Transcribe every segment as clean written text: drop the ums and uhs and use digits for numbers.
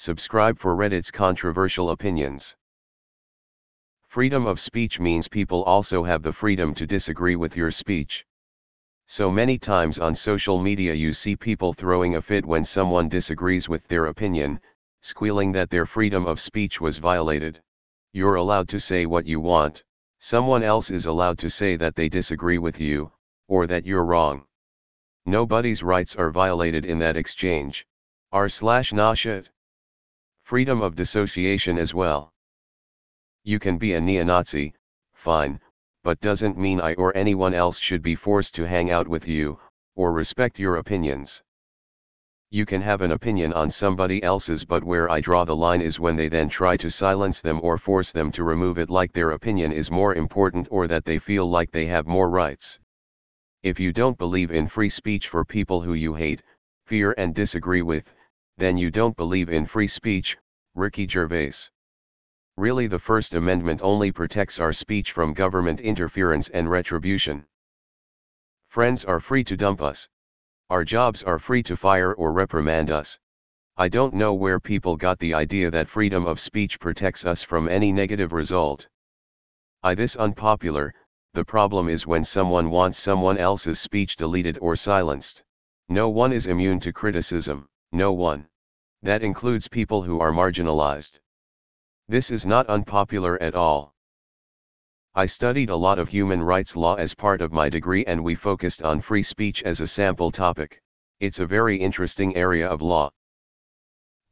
Subscribe for Reddit's controversial opinions. Freedom of speech means people also have the freedom to disagree with your speech. So many times on social media you see people throwing a fit when someone disagrees with their opinion, squealing that their freedom of speech was violated. You're allowed to say what you want. Someone else is allowed to say that they disagree with you, or that you're wrong. Nobody's rights are violated in that exchange. r/not shit. Freedom of dissociation as well. You can be a neo-Nazi, fine, but doesn't mean I or anyone else should be forced to hang out with you, or respect your opinions. You can have an opinion on somebody else's, but where I draw the line is when they then try to silence them or force them to remove it, like their opinion is more important or that they feel like they have more rights. If you don't believe in free speech for people who you hate, fear and disagree with, then you don't believe in free speech. Ricky Gervais. Really, the First Amendment only protects our speech from government interference and retribution. Friends are free to dump us. Our jobs are free to fire or reprimand us. I don't know where people got the idea that freedom of speech protects us from any negative result. This unpopular. The problem is when someone wants someone else's speech deleted or silenced. No one is immune to criticism, no one. That includes people who are marginalized. This is not unpopular at all. I studied a lot of human rights law as part of my degree, and we focused on free speech as a sample topic. It's a very interesting area of law.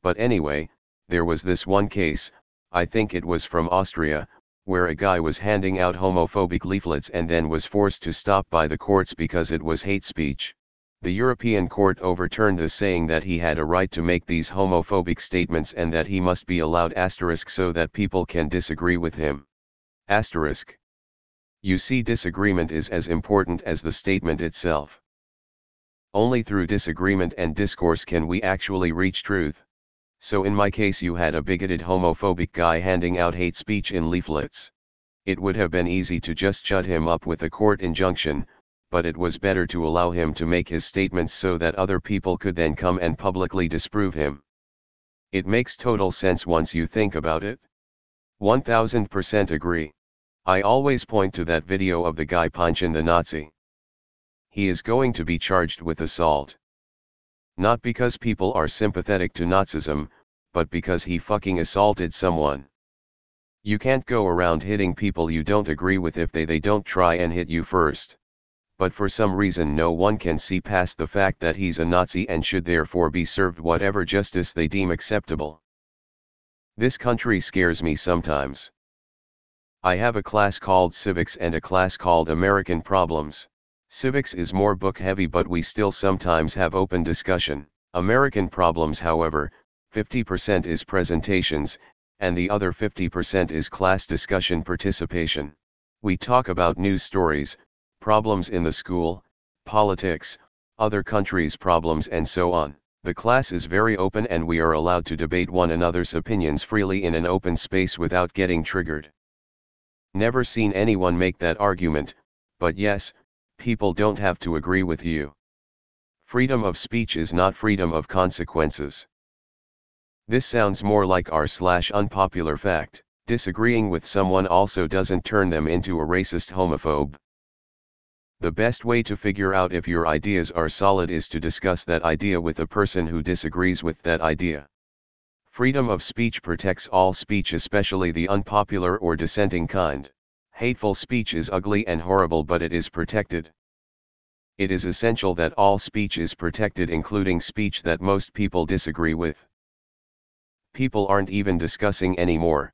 But anyway, there was this one case, I think it was from Austria, where a guy was handing out homophobic leaflets and then was forced to stop by the courts because it was hate speech. The European Court overturned this, saying that he had a right to make these homophobic statements and that he must be allowed * so that people can disagree with him. *. You see, disagreement is as important as the statement itself. Only through disagreement and discourse can we actually reach truth. So in my case, you had a bigoted homophobic guy handing out hate speech in leaflets. It would have been easy to just shut him up with a court injunction, but it was better to allow him to make his statements so that other people could then come and publicly disprove him. It makes total sense once you think about it. 1000% agree. I always point to that video of the guy punching the Nazi. He is going to be charged with assault. Not because people are sympathetic to Nazism, but because he fucking assaulted someone. You can't go around hitting people you don't agree with if they don't try and hit you first. But for some reason no one can see past the fact that he's a Nazi and should therefore be served whatever justice they deem acceptable. This country scares me sometimes. I have a class called Civics and a class called American Problems. Civics is more book heavy, but we still sometimes have open discussion. American Problems, however, 50% is presentations, and the other 50% is class discussion participation. We talk about news stories, problems in the school, politics, other countries' problems, and so on. The class is very open and we are allowed to debate one another's opinions freely in an open space without getting triggered. Never seen anyone make that argument, but yes, people don't have to agree with you. Freedom of speech is not freedom of consequences. This sounds more like r/unpopular fact. Disagreeing with someone also doesn't turn them into a racist homophobe. The best way to figure out if your ideas are solid is to discuss that idea with a person who disagrees with that idea. Freedom of speech protects all speech, especially the unpopular or dissenting kind. Hateful speech is ugly and horrible, but it is protected. It is essential that all speech is protected, including speech that most people disagree with. People aren't even discussing anymore.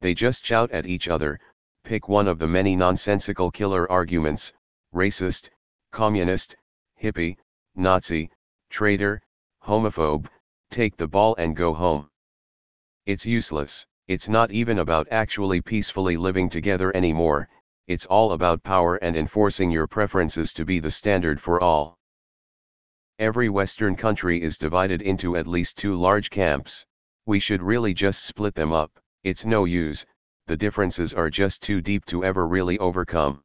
They just shout at each other, pick one of the many nonsensical killer arguments: racist, communist, hippie, Nazi, traitor, homophobe, take the ball and go home. It's useless. It's not even about actually peacefully living together anymore, it's all about power and enforcing your preferences to be the standard for all. Every Western country is divided into at least 2 large camps. We should really just split them up. It's no use, the differences are just too deep to ever really overcome.